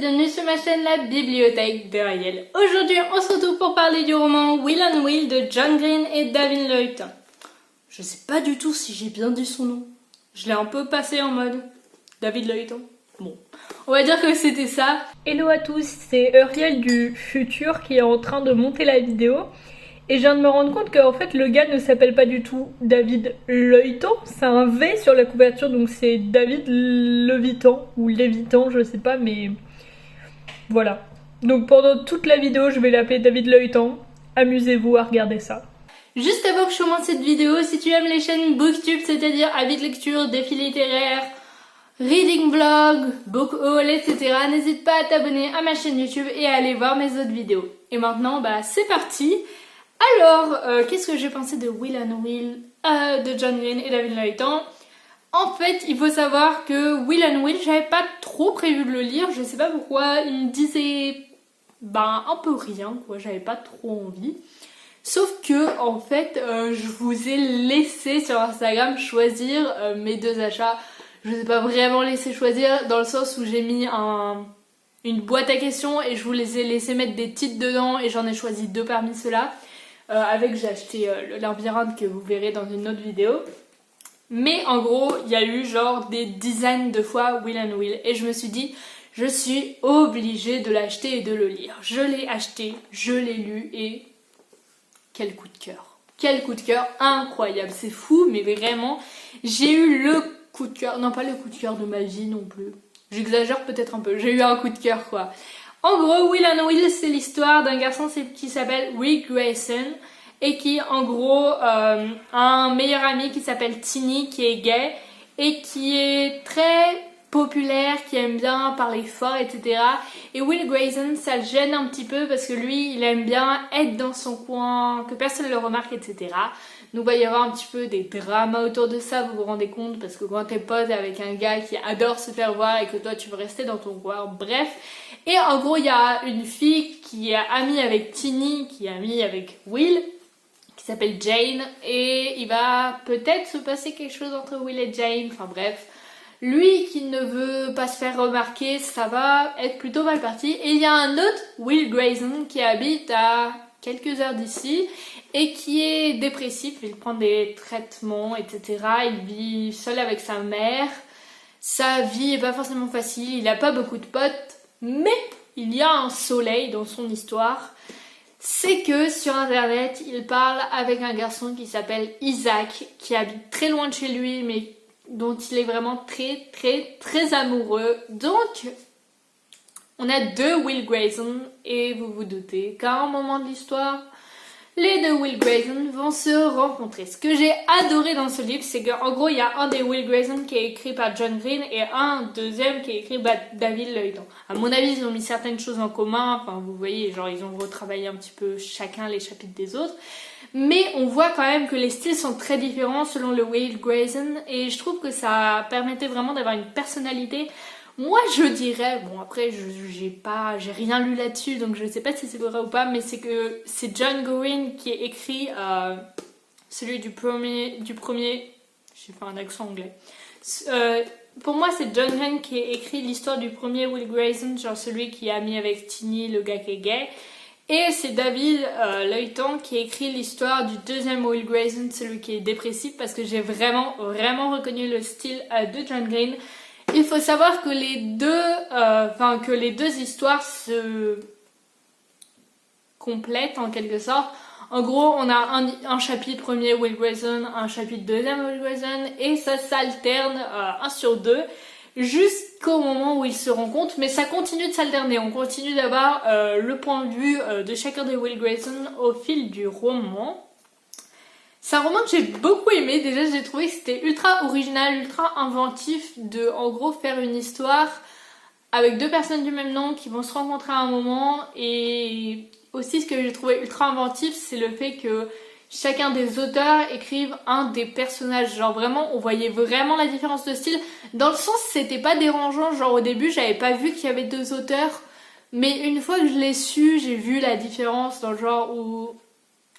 bienvenue sur ma chaîne La Bibliothèque de Ariel. Aujourd'hui, on se retrouve pour parler du roman Will and Will de John Green et David Lloyd. Je sais pas du tout si j'ai bien dit son nom. Je l'ai un peu passé en mode David Lloyd. Bon, on va dire que c'était ça. Hello à tous, c'est Ariel du futur qui est en train de monter la vidéo. Et je viens de me rendre compte qu'en fait le gars ne s'appelle pas du tout David Leuitan, c'est un V sur la couverture, donc c'est David Levitan ou Lévitan, je sais pas, mais voilà. Donc pendant toute la vidéo je vais l'appeler David Leuitan, amusez-vous à regarder ça. Juste avant que je commence cette vidéo, si tu aimes les chaînes Booktube, c'est-à-dire avis de lecture, défis littéraires, reading vlog, book haul, etc., n'hésite pas à t'abonner à ma chaîne YouTube et à aller voir mes autres vidéos. Et maintenant, c'est parti. Alors, qu'est-ce que j'ai pensé de Will and Will de John Green et David Lloyd? En fait, il faut savoir que Will and Will, j'avais pas trop prévu de le lire, je sais pas pourquoi, il me disait un peu rien, quoi, j'avais pas trop envie. Sauf que, en fait, je vous ai laissé sur Instagram choisir mes deux achats. Je vous ai pas vraiment laissé choisir dans le sens où j'ai mis une boîte à questions et je vous les ai laissé mettre des titres dedans et j'en ai choisi deux parmi ceux-là. J'ai acheté le labyrinthe que vous verrez dans une autre vidéo. Mais en gros, il y a eu genre des dizaines de fois Will and Will. Et je me suis dit, je suis obligée de l'acheter et de le lire. Je l'ai acheté, je l'ai lu et quel coup de cœur. Quel coup de cœur incroyable. C'est fou, mais vraiment, j'ai eu le coup de cœur. Non, pas le coup de cœur de ma vie non plus. J'exagère peut-être un peu. J'ai eu un coup de cœur quoi. En gros, Will and Will, c'est l'histoire d'un garçon qui s'appelle Will Grayson et qui, en gros, a un meilleur ami qui s'appelle Tinny, qui est gay et qui est très populaire, qui aime bien parler fort, etc. Et Will Grayson, ça le gêne un petit peu parce que lui, il aime bien être dans son coin, que personne ne le remarque, etc. Donc il va y avoir un petit peu des dramas autour de ça, vous vous rendez compte, parce que quand t'es pote avec un gars qui adore se faire voir et que toi tu veux rester dans ton coin, bref. Et en gros il y a une fille qui est amie avec Tinny, qui est amie avec Will, qui s'appelle Jane, et il va peut-être se passer quelque chose entre Will et Jane, enfin bref. Lui qui ne veut pas se faire remarquer, ça va être plutôt mal parti. Et il y a un autre Will Grayson qui habite à quelques heures d'ici et qui est dépressif, il prend des traitements, etc. Il vit seul avec sa mère. Sa vie est pas forcément facile, il a pas beaucoup de potes, mais il y a un soleil dans son histoire. C'est que sur internet, il parle avec un garçon qui s'appelle Isaac, qui habite très loin de chez lui, mais dont il est vraiment très très très amoureux. Donc, on a deux Will Grayson, et vous vous doutez qu'à un moment de l'histoire, les deux Will Grayson vont se rencontrer. Ce que j'ai adoré dans ce livre, c'est qu'en gros, il y a un des Will Grayson qui est écrit par John Green et un deuxième qui est écrit par David Lloyd. À mon avis, ils ont mis certaines choses en commun. Enfin, vous voyez, genre, ils ont retravaillé un petit peu chacun les chapitres des autres. Mais on voit quand même que les styles sont très différents selon le Will Grayson. Et je trouve que ça permettait vraiment d'avoir une personnalité. Moi je dirais, bon après j'ai rien lu là-dessus donc je sais pas si c'est vrai ou pas, mais c'est que c'est John Green qui est écrit celui du premier, j'ai fait un accent anglais. Pour moi c'est John Green qui a écrit l'histoire du premier Will Grayson, genre celui qui est ami avec Tinny, le gars qui est gay. Et c'est David Lloyd qui a écrit l'histoire du deuxième Will Grayson, celui qui est dépressif, parce que j'ai vraiment reconnu le style de John Green. Il faut savoir que les deux histoires se complètent en quelque sorte. En gros, on a un chapitre premier Will Grayson, un chapitre deuxième Will Grayson, et ça s'alterne un sur deux jusqu'au moment où ils se rencontrent. Mais ça continue de s'alterner. On continue d'avoir le point de vue de chacun des Will Grayson au fil du roman. C'est un roman que j'ai beaucoup aimé. Déjà, j'ai trouvé que c'était ultra original, ultra inventif de, en gros, faire une histoire avec deux personnes du même nom qui vont se rencontrer à un moment. Et aussi, ce que j'ai trouvé ultra inventif, c'est le fait que chacun des auteurs écrivent un des personnages. Genre vraiment, on voyait vraiment la différence de style. Dans le sens, c'était pas dérangeant. Genre au début, j'avais pas vu qu'il y avait deux auteurs. Mais une fois que je l'ai su, j'ai vu la différence dans le genre où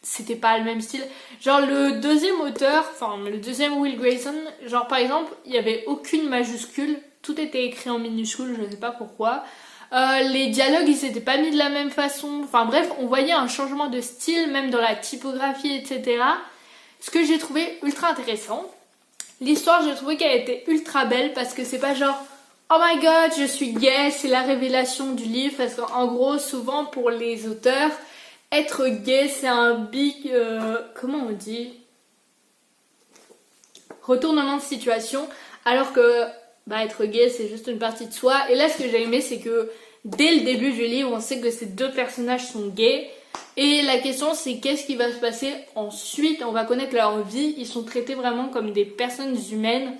c'était pas le même style. Genre le deuxième auteur, enfin le deuxième Will Grayson, genre par exemple, il y avait aucune majuscule, tout était écrit en minuscule, je sais pas pourquoi. Les dialogues ils s'étaient pas mis de la même façon. Enfin bref, on voyait un changement de style même dans la typographie, etc. Ce que j'ai trouvé ultra intéressant. L'histoire, j'ai trouvé qu'elle était ultra belle parce que c'est pas genre oh my god, je suis gay, c'est la révélation du livre. Parce qu'en gros, souvent pour les auteurs, être gay c'est un big. Comment on dit? Retournement de situation. Alors que être gay c'est juste une partie de soi. Et là, ce que j'ai aimé, c'est que dès le début du livre, on sait que ces deux personnages sont gays. Et la question c'est qu'est-ce qui va se passer ensuite. On va connaître leur vie. Ils sont traités vraiment comme des personnes humaines.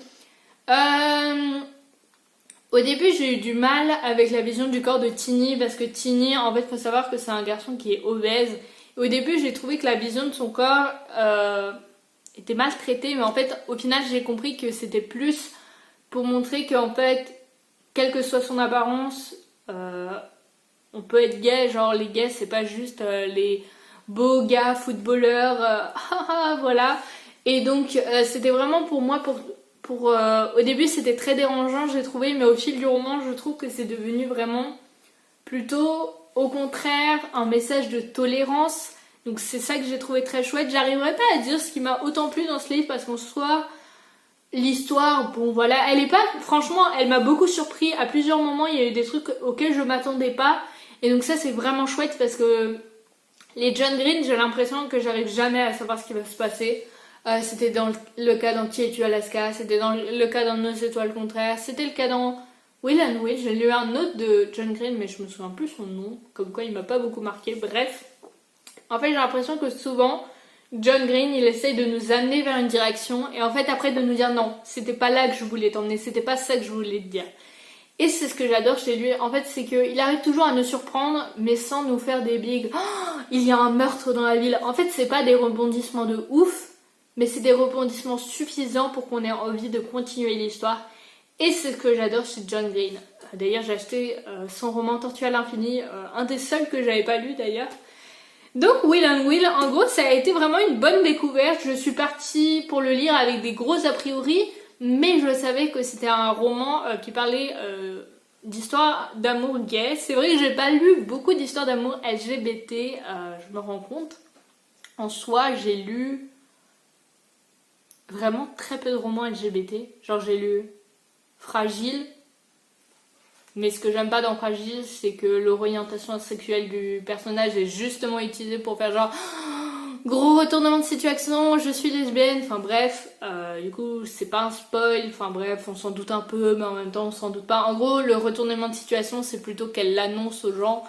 Au début j'ai eu du mal avec la vision du corps de Tiny. Parce que Tiny, en fait, faut savoir que c'est un garçon qui est obèse. Et au début j'ai trouvé que la vision de son corps était mal traitée. Mais en fait au final j'ai compris que c'était plus pour montrer qu'en fait, quelle que soit son apparence, on peut être gay. Genre les gays c'est pas juste les beaux gars footballeurs, voilà. Et donc c'était vraiment pour moi, au début c'était très dérangeant j'ai trouvé, mais au fil du roman je trouve que c'est devenu vraiment plutôt au contraire un message de tolérance. Donc c'est ça que j'ai trouvé très chouette. J'arriverai pas à dire ce qui m'a autant plu dans ce livre parce qu'en soi l'histoire, bon voilà, elle est pas, franchement elle m'a beaucoup surpris à plusieurs moments. Il y a eu des trucs auxquels je m'attendais pas. Et donc ça c'est vraiment chouette parce que les John Green, j'ai l'impression que j'arrive jamais à savoir ce qui va se passer. C'était dans le cas dans Qui es-tu Alaska, c'était dans le cas dans Nos étoiles contraires, c'était le cas dans Will and Will. J'ai lu un autre de John Green mais je me souviens plus son nom, comme quoi il m'a pas beaucoup marqué. Bref, en fait j'ai l'impression que souvent John Green il essaye de nous amener vers une direction et en fait après de nous dire non, c'était pas là que je voulais t'emmener, c'était pas ça que je voulais te dire. Et c'est ce que j'adore chez lui, en fait, c'est qu'il arrive toujours à nous surprendre, mais sans nous faire des bigs. Oh, il y a un meurtre dans la ville. En fait, c'est pas des rebondissements de ouf, mais c'est des rebondissements suffisants pour qu'on ait envie de continuer l'histoire. Et c'est ce que j'adore chez John Green. D'ailleurs, j'ai acheté son roman Tortue à l'infini, un des seuls que j'avais pas lu d'ailleurs. Donc Will and Will, en gros, ça a été vraiment une bonne découverte. Je suis partie pour le lire avec des gros a priori. Mais je savais que c'était un roman qui parlait d'histoires d'amour gay. C'est vrai que j'ai pas lu beaucoup d'histoires d'amour LGBT, je me rends compte. En soi, j'ai lu vraiment très peu de romans LGBT. Genre j'ai lu Fragile. Mais ce que j'aime pas dans Fragile, c'est que l'orientation sexuelle du personnage est justement utilisée pour faire genre gros retournement de situation, je suis lesbienne, enfin bref, du coup c'est pas un spoil, enfin bref, on s'en doute un peu, mais en même temps on s'en doute pas. En gros, le retournement de situation, c'est plutôt qu'elle l'annonce aux gens.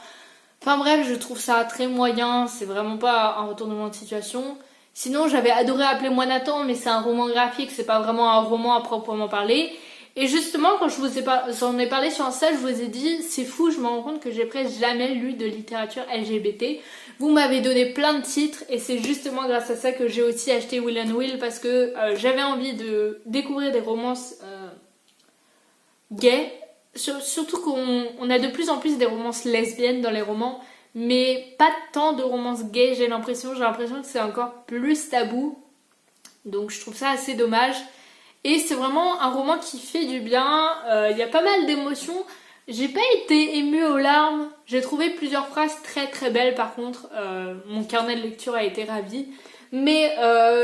Enfin bref, je trouve ça très moyen, c'est vraiment pas un retournement de situation. Sinon, j'avais adoré Appeler moi Nathan, mais c'est un roman graphique, c'est pas vraiment un roman à proprement parler. Et justement, quand j'en ai parlé sur Insta, je vous ai dit, c'est fou, je me rends compte que j'ai presque jamais lu de littérature LGBT. Vous m'avez donné plein de titres et c'est justement grâce à ça que j'ai aussi acheté Will and Will parce que j'avais envie de découvrir des romances gays. Surtout qu'on a de plus en plus des romances lesbiennes dans les romans, mais pas tant de romances gays, j'ai l'impression que c'est encore plus tabou. Donc je trouve ça assez dommage. Et c'est vraiment un roman qui fait du bien, il y a pas mal d'émotions. J'ai pas été émue aux larmes, j'ai trouvé plusieurs phrases très très belles par contre, mon carnet de lecture a été ravi. Mais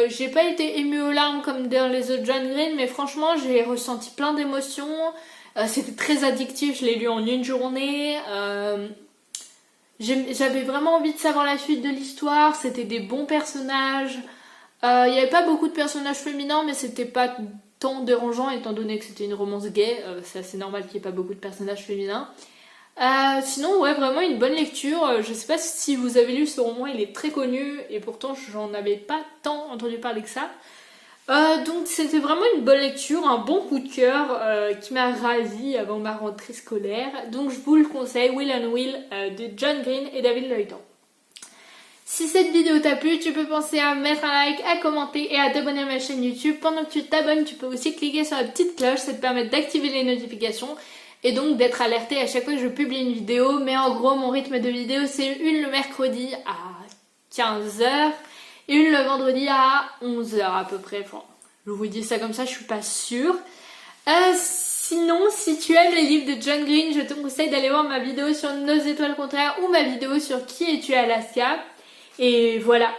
j'ai pas été émue aux larmes comme dans les autres John Green, mais franchement j'ai ressenti plein d'émotions. C'était très addictif, je l'ai lu en une journée. J'avais vraiment envie de savoir la suite de l'histoire, c'était des bons personnages. Il n'y avait pas beaucoup de personnages féminins, mais c'était pas tant dérangeant étant donné que c'était une romance gay. C'est assez normal qu'il n'y ait pas beaucoup de personnages féminins. Sinon, ouais, vraiment une bonne lecture. Je sais pas si vous avez lu ce roman, il est très connu et pourtant j'en avais pas tant entendu parler que ça. Donc c'était vraiment une bonne lecture, un bon coup de cœur qui m'a ravie avant ma rentrée scolaire. Donc je vous le conseille, Will and Will de John Green et David Leyton. Si cette vidéo t'a plu, tu peux penser à mettre un like, à commenter et à t'abonner à ma chaîne YouTube. Pendant que tu t'abonnes, tu peux aussi cliquer sur la petite cloche, ça te permet d'activer les notifications et donc d'être alerté à chaque fois que je publie une vidéo. Mais en gros, mon rythme de vidéo, c'est une le mercredi à 15h et une le vendredi à 11h à peu près. Enfin, je vous dis ça comme ça, je suis pas sûre. Sinon, si tu aimes les livres de John Green, je te conseille d'aller voir ma vidéo sur Nos étoiles contraires ou ma vidéo sur Qui es-tu Alaska. Et voilà.